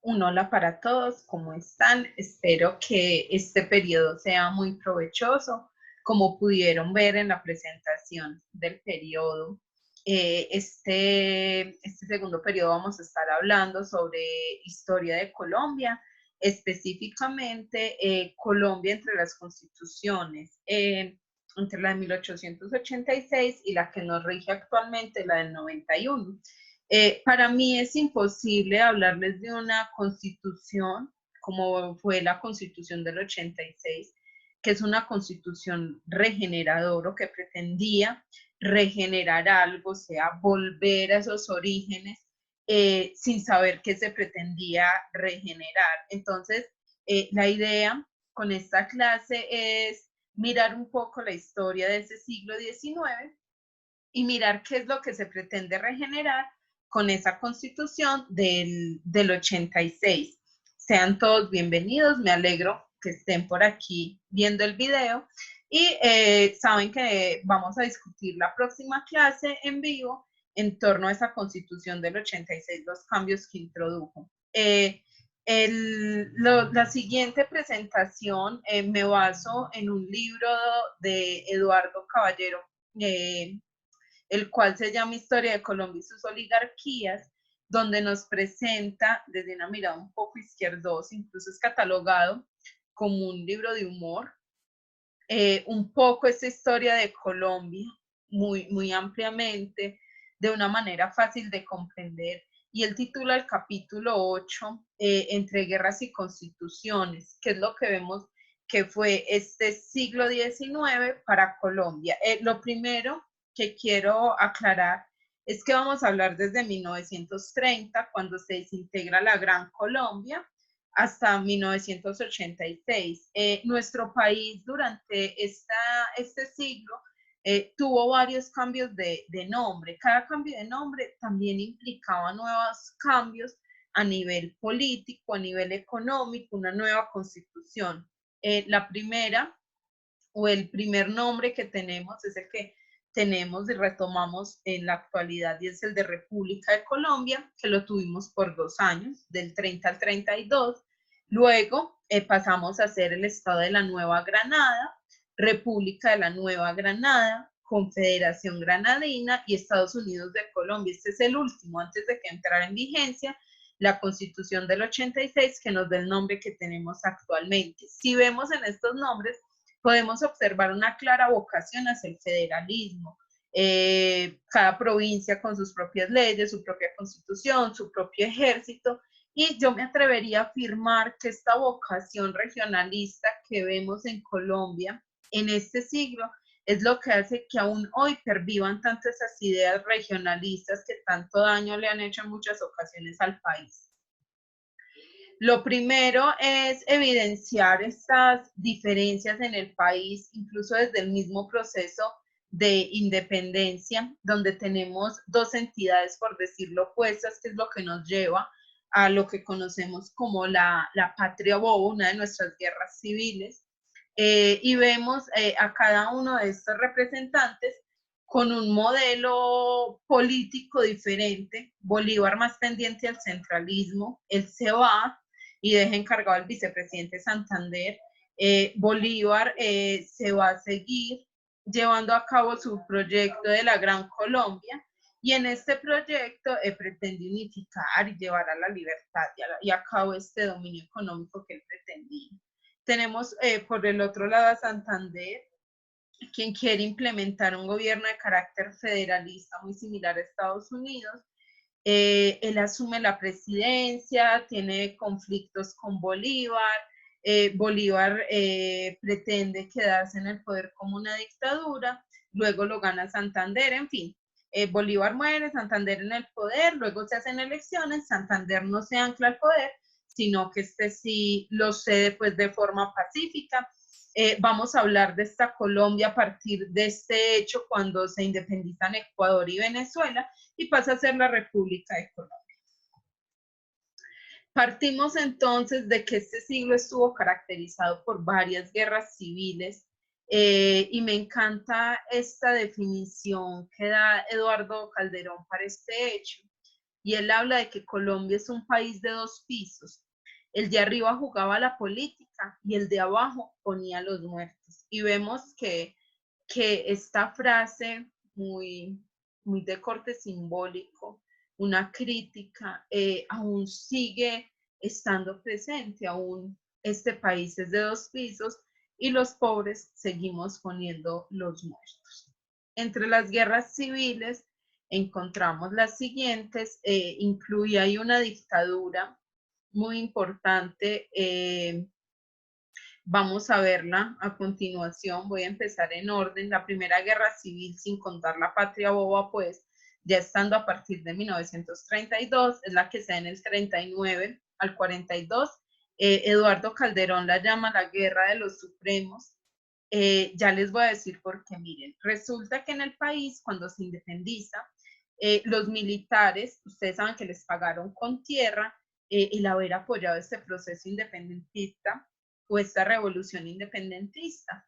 Un hola para todos, ¿cómo están? Espero que este periodo sea muy provechoso. Como pudieron ver en la presentación del periodo, este segundo periodo vamos a estar hablando sobre historia de Colombia, específicamente Colombia entre las constituciones, entre la de 1886 y la que nos rige actualmente, la del 91. Para mí es imposible hablarles de una constitución como fue la constitución del 86, que es una constitución regeneradora que pretendía regenerar algo, o sea, volver a esos orígenes sin saber qué se pretendía regenerar. Entonces, la idea con esta clase es mirar un poco la historia de ese siglo XIX y mirar qué es lo que se pretende regenerar con esa constitución del 86. Sean todos bienvenidos, me alegro que estén por aquí viendo el video y saben que vamos a discutir la próxima clase en vivo en torno a esa constitución del 86, los cambios que introdujo. La siguiente presentación me baso en un libro de Eduardo Caballero, el cual se llama Historia de Colombia y sus oligarquías, donde nos presenta desde una mirada un poco izquierdosa, incluso es catalogado como un libro de humor, un poco esta historia de Colombia, muy ampliamente, de una manera fácil de comprender, y él titula el capítulo 8, Entre guerras y constituciones, que es lo que vemos que fue este siglo XIX para Colombia. Lo primero que quiero aclarar es que vamos a hablar desde 1930, cuando se desintegra la Gran Colombia, hasta 1986. Nuestro país durante este siglo tuvo varios cambios de nombre. Cada cambio de nombre también implicaba nuevos cambios a nivel político, a nivel económico, una nueva constitución. La primera o el primer nombre que tenemos es el que tenemos y retomamos en la actualidad y es el de República de Colombia, que lo tuvimos por 2 años, del 30 al 32. Luego pasamos a ser el Estado de la Nueva Granada, República de la Nueva Granada, Confederación Granadina y Estados Unidos de Colombia. Este es el último, antes de que entrara en vigencia la Constitución del 86, que nos da el nombre que tenemos actualmente. Si vemos en estos nombres, podemos observar una clara vocación hacia el federalismo. Cada provincia con sus propias leyes, su propia constitución, su propio ejército, y yo me atrevería a afirmar que esta vocación regionalista que vemos en Colombia en este siglo es lo que hace que aún hoy pervivan tanto esas ideas regionalistas que tanto daño le han hecho en muchas ocasiones al país. Lo primero es evidenciar estas diferencias en el país, incluso desde el mismo proceso de independencia, donde tenemos dos entidades, por decirlo opuestas, que es lo que nos lleva a lo que conocemos como la patria boba, una de nuestras guerras civiles, y vemos a cada uno de estos representantes con un modelo político diferente. Bolívar más pendiente al centralismo, él se va y deja encargado al vicepresidente Santander. Bolívar se va a seguir llevando a cabo su proyecto de la Gran Colombia, y en este proyecto pretende unificar y llevar a la libertad y a cabo este dominio económico que él pretendía. Tenemos por el otro lado a Santander, quien quiere implementar un gobierno de carácter federalista muy similar a Estados Unidos. Él asume la presidencia, tiene conflictos con Bolívar. Bolívar pretende quedarse en el poder como una dictadura, luego lo gana Santander, en fin. Bolívar muere, Santander en el poder, luego se hacen elecciones, Santander no se ancla al poder, sino que este sí lo cede pues de forma pacífica. Vamos a hablar de esta Colombia a partir de este hecho cuando se independizan Ecuador y Venezuela y pasa a ser la República de Colombia. Partimos entonces de que este siglo estuvo caracterizado por varias guerras civiles, y me encanta esta definición que da Eduardo Calderón para este hecho, y él habla de que Colombia es un país de dos pisos. El de arriba jugaba la política y el de abajo ponía los muertos. Y vemos que esta frase muy, muy de corte simbólico, una crítica, aún sigue estando presente, aún este país es de dos pisos y los pobres seguimos poniendo los muertos. Entre las guerras civiles encontramos las siguientes, incluía ahí una dictadura muy importante, vamos a verla a continuación, voy a empezar en orden. La Primera Guerra Civil, sin contar la Patria Boba, pues ya estando a partir de 1932, es la que se da en el 39 al 42. Eduardo Calderón la llama la Guerra de los Supremos. Ya les voy a decir por qué, miren, resulta que en el país, cuando se independiza, los militares, ustedes saben que les pagaron con tierra el haber apoyado este proceso independentista o esta revolución independentista.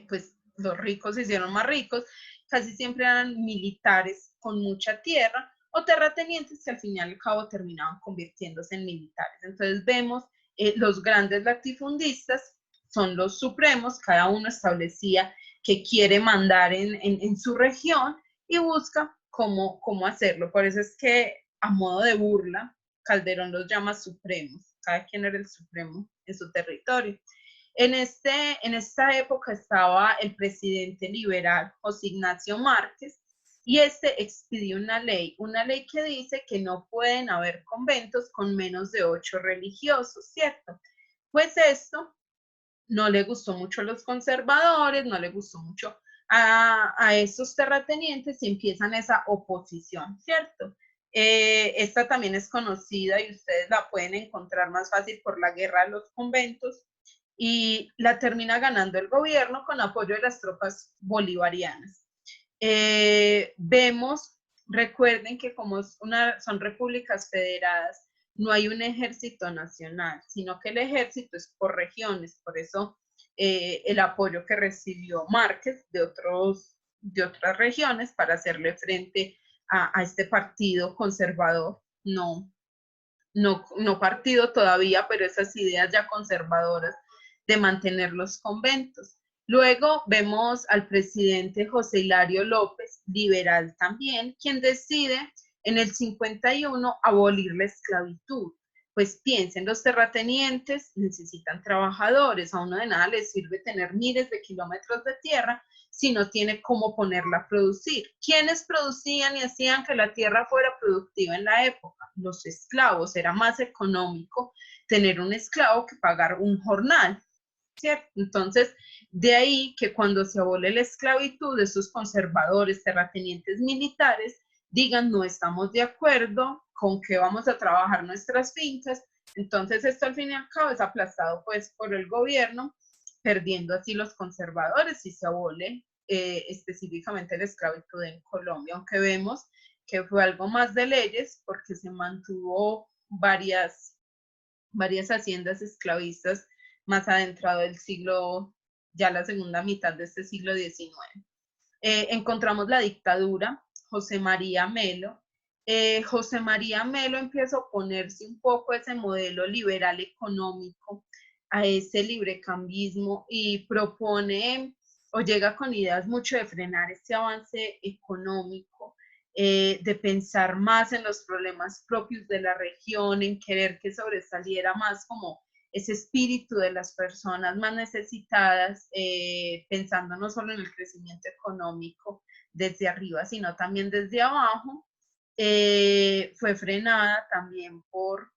Pues los ricos se hicieron más ricos, casi siempre eran militares con mucha tierra o terratenientes que al fin y al cabo terminaban convirtiéndose en militares. Entonces vemos los grandes latifundistas son los supremos, cada uno establecía que quiere mandar en su región y busca cómo hacerlo. Por eso es que a modo de burla, Calderón los llama supremos, cada quien era el supremo en su territorio. En esta época estaba el presidente liberal José Ignacio Márquez y este expidió una ley que dice que no pueden haber conventos con menos de 8 religiosos, ¿cierto? Pues esto no le gustó mucho a los conservadores, no le gustó mucho a esos terratenientes y empiezan esa oposición, ¿cierto? Esta también es conocida y ustedes la pueden encontrar más fácil por la guerra de los conventos y la termina ganando el gobierno con apoyo de las tropas bolivarianas. Vemos, recuerden que como son repúblicas federadas, no hay un ejército nacional, sino que el ejército es por regiones, por eso el apoyo que recibió Márquez de otras regiones para hacerle frente a este partido conservador, no partido todavía, pero esas ideas ya conservadoras de mantener los conventos. Luego vemos al presidente José Hilario López, liberal también, quien decide en el 51 abolir la esclavitud. Pues piensen, los terratenientes necesitan trabajadores, a uno de nada les sirve tener miles de kilómetros de tierra si no tiene cómo ponerla a producir. ¿Quiénes producían y hacían que la tierra fuera productiva en la época? Los esclavos. Era más económico tener un esclavo que pagar un jornal, ¿cierto? Entonces, de ahí que cuando se abole la esclavitud, esos conservadores, terratenientes militares, digan, no estamos de acuerdo con que vamos a trabajar nuestras fincas. Entonces, esto al fin y al cabo es aplastado pues por el gobierno, perdiendo así los conservadores y se abole específicamente la esclavitud en Colombia, aunque vemos que fue algo más de leyes porque se mantuvo varias haciendas esclavistas más adentrado del siglo, ya la segunda mitad de este siglo XIX. Encontramos la dictadura, José María Melo. José María Melo empieza a oponerse un poco a ese modelo liberal económico, a ese librecambismo y propone o llega con ideas mucho de frenar este avance económico, de pensar más en los problemas propios de la región, en querer que sobresaliera más como ese espíritu de las personas más necesitadas, pensando no solo en el crecimiento económico desde arriba, sino también desde abajo. Fue frenada también por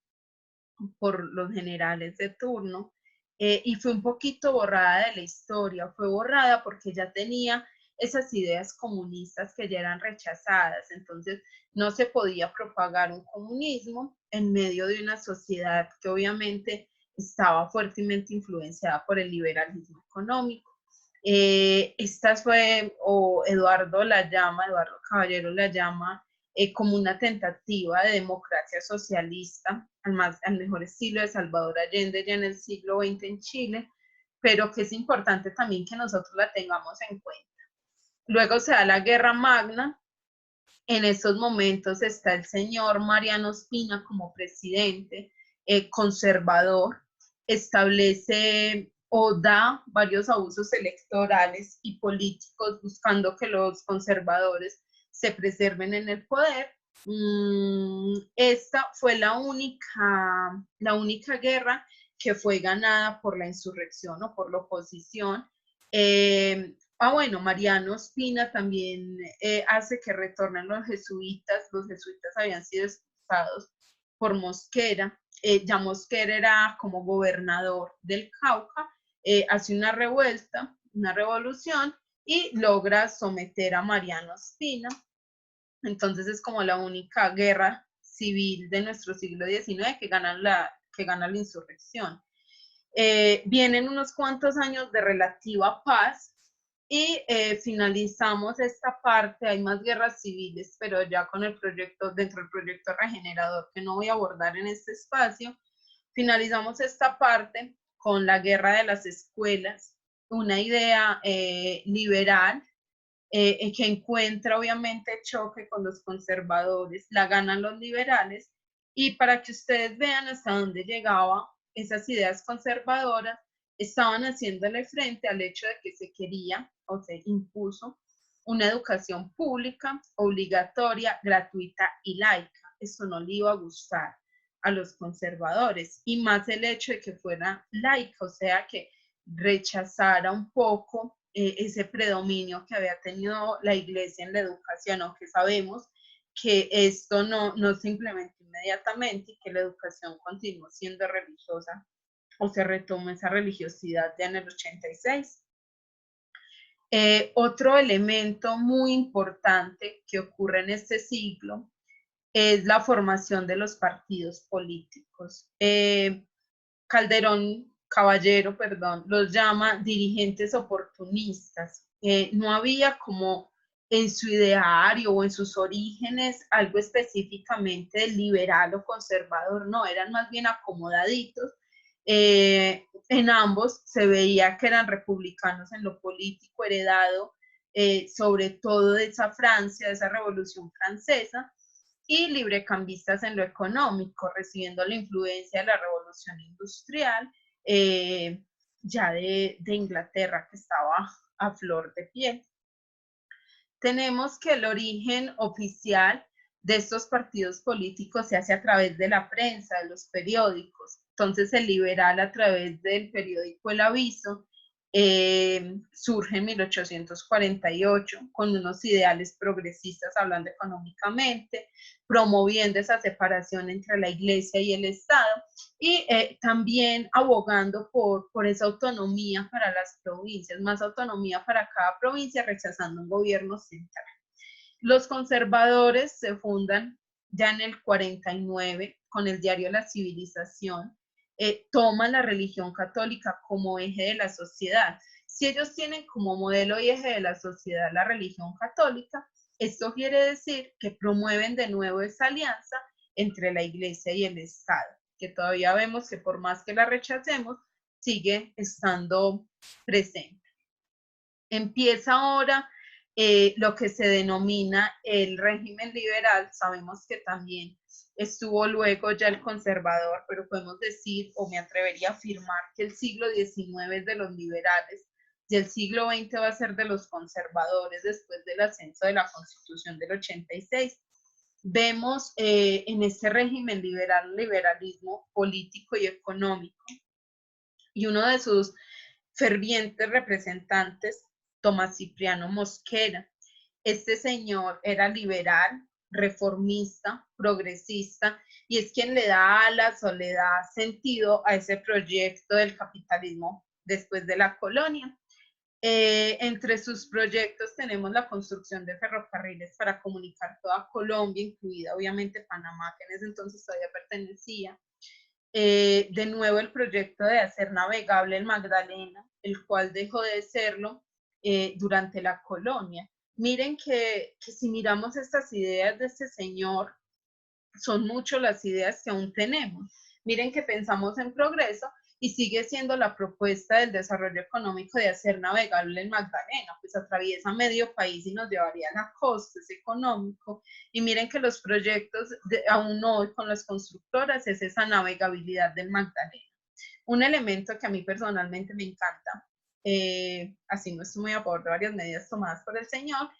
los generales de turno y fue un poquito borrada de la historia, fue borrada porque ya tenía esas ideas comunistas que ya eran rechazadas, entonces no se podía propagar un comunismo en medio de una sociedad que obviamente estaba fuertemente influenciada por el liberalismo económico. Esta fue, o Eduardo Caballero la llama como una tentativa de democracia socialista, al mejor estilo de Salvador Allende ya en el siglo XX en Chile, pero que es importante también que nosotros la tengamos en cuenta. Luego se da la Guerra Magna, En estos momentos está el señor Mariano Ospina como presidente conservador, establece o da varios abusos electorales y políticos buscando que los conservadores se preserven en el poder. Esta fue la única guerra que fue ganada por la insurrección o por la oposición. Bueno, Mariano Ospina también hace que retornen los jesuitas. Los jesuitas habían sido expulsados por Mosquera. Ya Mosquera era como gobernador del Cauca, hace una revuelta, una revolución y logra someter a Mariano Ospina. Entonces es como la única guerra civil de nuestro siglo XIX que gana la insurrección. Vienen unos cuantos años de relativa paz y finalizamos esta parte. Hay más guerras civiles, pero ya con el proyecto, dentro del proyecto regenerador, que no voy a abordar en este espacio. Finalizamos esta parte con la guerra de las escuelas, una idea liberal que encuentra obviamente choque con los conservadores, la ganan los liberales, y para que ustedes vean hasta dónde llegaba esas ideas conservadoras, estaban haciéndole frente al hecho de que se quería o se impuso una educación pública, obligatoria, gratuita y laica. Eso no le iba a gustar a los conservadores, y más el hecho de que fuera laica, o sea, que rechazara un poco ese predominio que había tenido la iglesia en la educación, aunque sabemos que esto no se implementó inmediatamente y que la educación continuó siendo religiosa o se retomó esa religiosidad ya en el 86. Otro elemento muy importante que ocurre en este siglo es la formación de los partidos políticos. Caballero, los llama dirigentes oportunistas. No había como en su ideario o en sus orígenes algo específicamente liberal o conservador, no, eran más bien acomodaditos. En ambos se veía que eran republicanos en lo político, heredado sobre todo de esa Francia, de esa Revolución Francesa, y librecambistas en lo económico, recibiendo la influencia de la Revolución Industrial, ya de Inglaterra, que estaba a flor de piel. Tenemos que el origen oficial de estos partidos políticos se hace a través de la prensa, de los periódicos. Entonces el liberal, a través del periódico El Aviso, surge en 1848 con unos ideales progresistas, hablando económicamente, promoviendo esa separación entre la iglesia y el Estado, y también abogando por esa autonomía para las provincias, más autonomía para cada provincia, rechazando un gobierno central. Los conservadores se fundan ya en el 49 con el diario La Civilización, toman la religión católica como eje de la sociedad. Si ellos tienen como modelo y eje de la sociedad la religión católica, esto quiere decir que promueven de nuevo esa alianza entre la iglesia y el Estado, que todavía vemos que por más que la rechacemos, sigue estando presente. Empieza ahora lo que se denomina el régimen liberal. Sabemos que también estuvo luego ya el conservador, pero podemos decir, o me atrevería a afirmar, que el siglo XIX es de los liberales y el siglo XX va a ser de los conservadores después del ascenso de la Constitución del 86. Vemos en este régimen liberal, liberalismo político y económico, y uno de sus fervientes representantes, Tomás Cipriano Mosquera. Este señor era liberal, reformista, progresista, y es quien le da alas o le da sentido a ese proyecto del capitalismo después de la colonia. Entre sus proyectos tenemos la construcción de ferrocarriles para comunicar toda Colombia, incluida obviamente Panamá, que en ese entonces todavía pertenecía. De nuevo el proyecto de hacer navegable el Magdalena, el cual dejó de serlo durante la colonia. Miren que si miramos estas ideas de este señor, son mucho las ideas que aún tenemos. Miren que pensamos en progreso y sigue siendo la propuesta del desarrollo económico de hacer navegable el Magdalena, pues atraviesa medio país y nos llevaría a la costa, es económico, y miren que los proyectos aún hoy con las constructoras es esa navegabilidad del Magdalena. Un elemento que a mí personalmente me encanta, así no estoy muy a favor de varias medidas tomadas por el señor,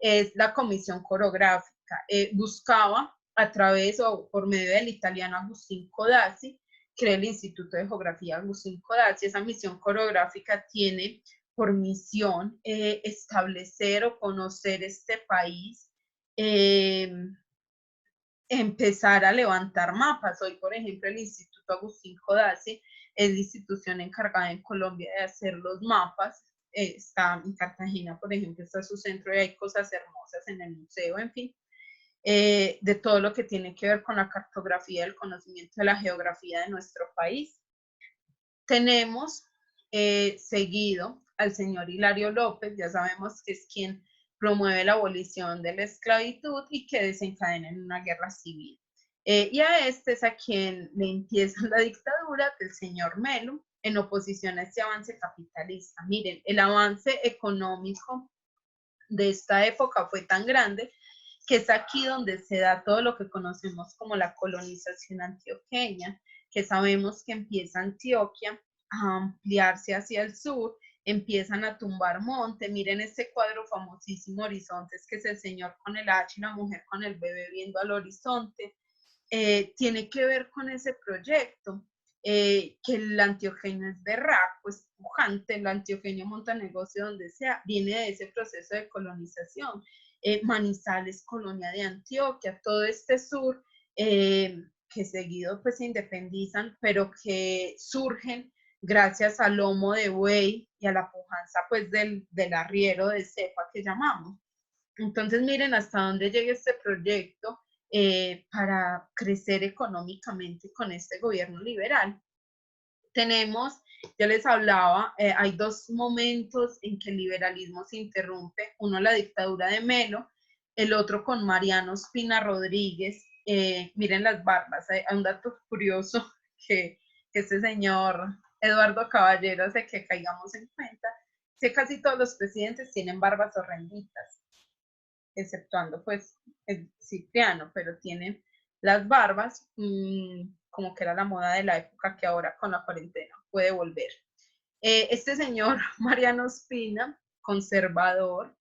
es la comisión coreográfica. Buscaba a través o por medio del italiano Agustín Codazzi, crea el Instituto de Geografía Agustín Codazzi. Esa misión coreográfica tiene por misión establecer o conocer este país, empezar a levantar mapas. Hoy, por ejemplo, el Instituto Agustín Codazzi es la institución encargada en Colombia de hacer los mapas. Está en Cartagena, por ejemplo, está su centro y hay cosas hermosas en el museo, en fin, de todo lo que tiene que ver con la cartografía, el conocimiento de la geografía de nuestro país. Tenemos seguido al señor Hilario López, ya sabemos que es quien promueve la abolición de la esclavitud y que desencadena en una guerra civil. Y a este es a quien le empieza la dictadura del señor Melo en oposición a este avance capitalista. Miren, el avance económico de esta época fue tan grande que es aquí donde se da todo lo que conocemos como la colonización antioqueña, que sabemos que empieza Antioquia a ampliarse hacia el sur, empiezan a tumbar monte. Miren este cuadro famosísimo, Horizontes, que es el señor con el hacha y la mujer con el bebé viendo al horizonte. Tiene que ver con ese proyecto, que el antioqueño es berraco, es pujante, el antioqueño monta negocio donde sea, viene de ese proceso de colonización. Manizales, colonia de Antioquia, todo este sur, que seguido pues se independizan, pero que surgen gracias al lomo de buey y a la pujanza pues del arriero de cepa que llamamos. Entonces miren hasta dónde llega este proyecto, para crecer económicamente con este gobierno liberal. Tenemos, ya les hablaba, hay dos momentos en que el liberalismo se interrumpe, uno la dictadura de Melo, el otro con Mariano Ospina Rodríguez. Miren las barbas, hay un dato curioso que este señor Eduardo Caballero hace que caigamos en cuenta, que casi todos los presidentes tienen barbas horrenditas, exceptuando pues el Cipriano, pero tienen las barbas, como que era la moda de la época, que ahora con la cuarentena puede volver. Este señor Mariano Ospina, conservador,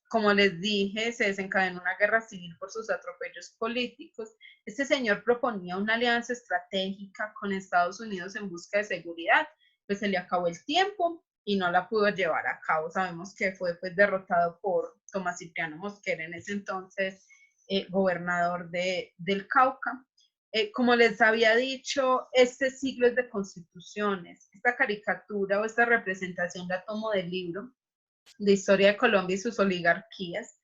como les dije, se desencadenó una guerra civil por sus atropellos políticos. Este señor proponía una alianza estratégica con Estados Unidos en busca de seguridad, pues se le acabó el tiempo y no la pudo llevar a cabo. Sabemos que fue pues derrotado por Tomás Cipriano Mosquera, en ese entonces gobernador del Cauca. Como les había dicho, este siglo es de constituciones. Esta caricatura o esta representación la tomo del libro de Historia de Colombia y sus oligarquías.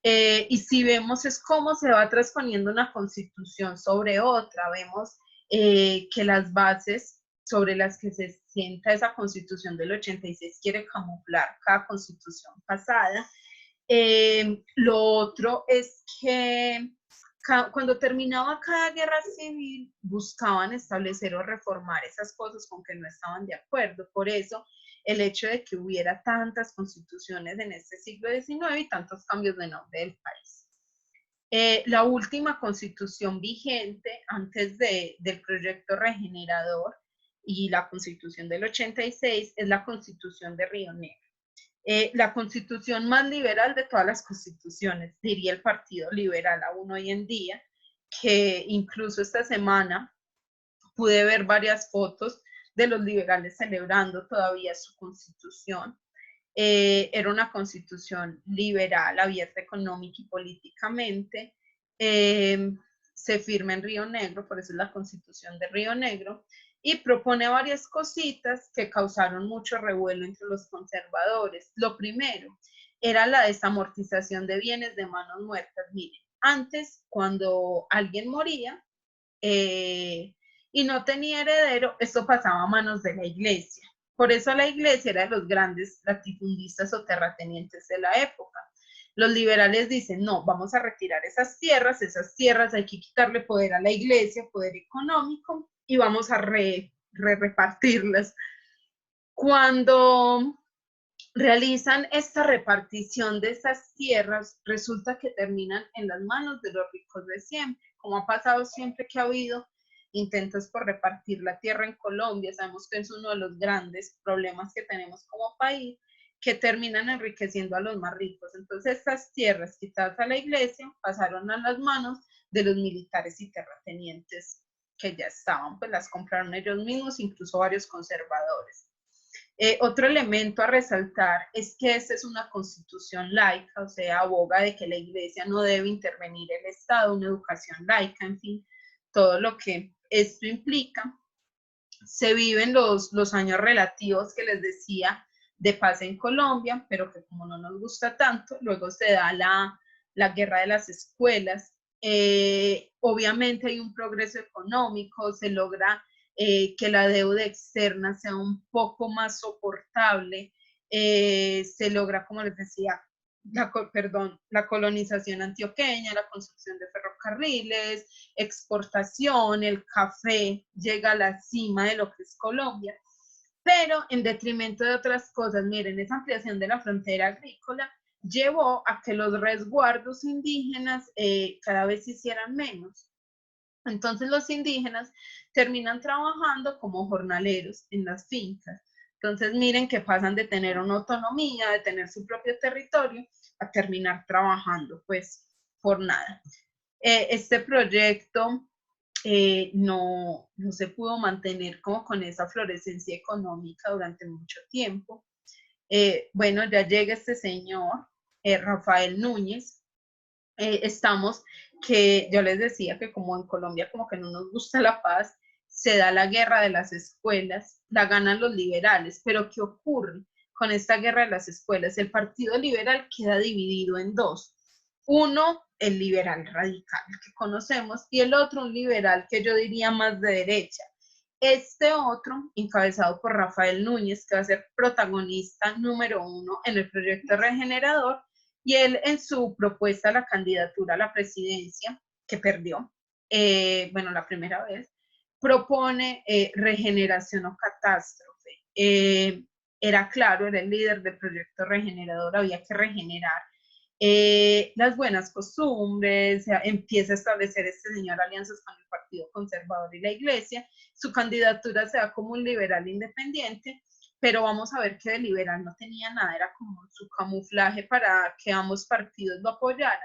Y si vemos es cómo se va transponiendo una constitución sobre otra. Vemos que las bases sobre las que se sienta esa constitución del 86 quiere camuflar cada constitución pasada. Lo otro es que cuando terminaba cada guerra civil buscaban establecer o reformar esas cosas con que no estaban de acuerdo. Por eso el hecho de que hubiera tantas constituciones en este siglo XIX y tantos cambios de nombre del país. La última constitución vigente antes del proyecto regenerador y la constitución del 86 es la constitución de Río Negro. La constitución más liberal de todas las constituciones, diría el Partido Liberal aún hoy en día, que incluso esta semana pude ver varias fotos de los liberales celebrando todavía su constitución. Era una constitución liberal, abierta económica y políticamente. Se firma en Río Negro, por eso es la constitución de Río Negro, y propone varias cositas que causaron mucho revuelo entre los conservadores. Lo primero era la desamortización de bienes de manos muertas. Miren, antes, cuando alguien moría y no tenía heredero, esto pasaba a manos de la iglesia. Por eso la iglesia era de los grandes latifundistas o terratenientes de la época. Los liberales dicen, no, vamos a retirar esas tierras hay que quitarle poder a la iglesia, poder económico, y vamos a repartirlas. Cuando realizan esta repartición de estas tierras, resulta que terminan en las manos de los ricos de siempre, como ha pasado siempre que ha habido intentos por repartir la tierra en Colombia. Sabemos que es uno de los grandes problemas que tenemos como país, que terminan enriqueciendo a los más ricos. Entonces estas tierras quitadas a la iglesia pasaron a las manos de los militares y terratenientes que ya estaban, pues las compraron ellos mismos, incluso varios conservadores. Otro elemento a resaltar es que esta es una constitución laica, o sea, aboga de que la iglesia no debe intervenir en el Estado, una educación laica, en fin, todo lo que esto implica. Se viven los años relativos que les decía de paz en Colombia, pero que como no nos gusta tanto, luego se da la guerra de las escuelas. Obviamente hay un progreso económico, se logra que la deuda externa sea un poco más soportable, se logra, como les decía, la colonización antioqueña, la construcción de ferrocarriles, exportación, el café llega a la cima de lo que es Colombia, pero en detrimento de otras cosas. Miren, esa ampliación de la frontera agrícola llevó a que los resguardos indígenas cada vez se hicieran menos. Entonces los indígenas terminan trabajando como jornaleros en las fincas. Entonces miren que pasan de tener una autonomía, de tener su propio territorio, a terminar trabajando pues por nada. Este proyecto no se pudo mantener como con esa florescencia económica durante mucho tiempo. Bueno, ya llega este señor, Rafael Núñez. Estamos que yo les decía que como en Colombia como que no nos gusta la paz, se da la guerra de las escuelas, la ganan los liberales, pero ¿qué ocurre con esta guerra de las escuelas? El Partido Liberal queda dividido en dos. Uno, el liberal radical que conocemos, y el otro, un liberal que yo diría más de derecha. Este otro, encabezado por Rafael Núñez, que va a ser protagonista número uno en el proyecto regenerador, y él en su propuesta a la candidatura a la presidencia, que perdió, bueno, la primera vez, propone regeneración o catástrofe. Era claro, era el líder del proyecto regenerador, había que regenerar las buenas costumbres, empieza a establecer este señor alianzas con el Partido Conservador y la Iglesia, su candidatura se da como un liberal independiente, pero vamos a ver que de liberal no tenía nada, era como su camuflaje para que ambos partidos lo apoyaran,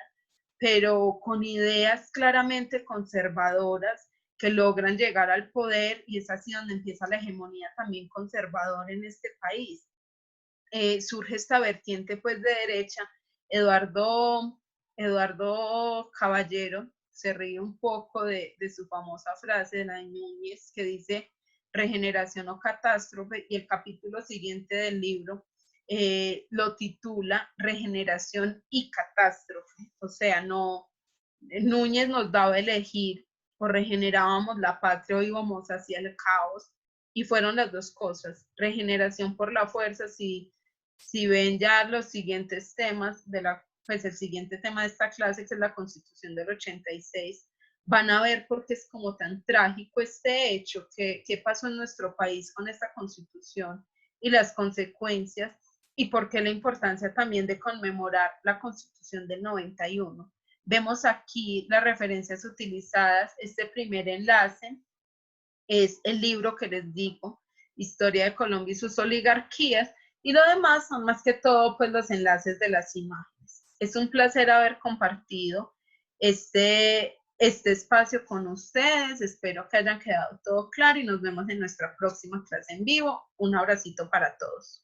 pero con ideas claramente conservadoras que logran llegar al poder, y es así donde empieza la hegemonía también conservadora en este país. Surge esta vertiente pues de derecha. Eduardo, Eduardo Caballero se ríe un poco de su famosa frase de la de Núñez que dice regeneración o catástrofe, y el capítulo siguiente del libro lo titula Regeneración y catástrofe. O sea, no, Núñez nos daba a elegir: o regenerábamos la patria o íbamos hacia el caos, y fueron las dos cosas. Regeneración por la fuerza, si ven ya los siguientes temas pues el siguiente tema de esta clase, que es la Constitución del 86, van a ver por qué es como tan trágico este hecho, qué pasó en nuestro país con esta Constitución y las consecuencias, y por qué la importancia también de conmemorar la Constitución del 91. Vemos aquí las referencias utilizadas. Este primer enlace es el libro que les digo, Historia de Colombia y sus oligarquías, y lo demás son más que todo pues los enlaces de las imágenes. Es un placer haber compartido este espacio con ustedes. Espero que hayan quedado todo claro y nos vemos en nuestra próxima clase en vivo. Un abracito para todos.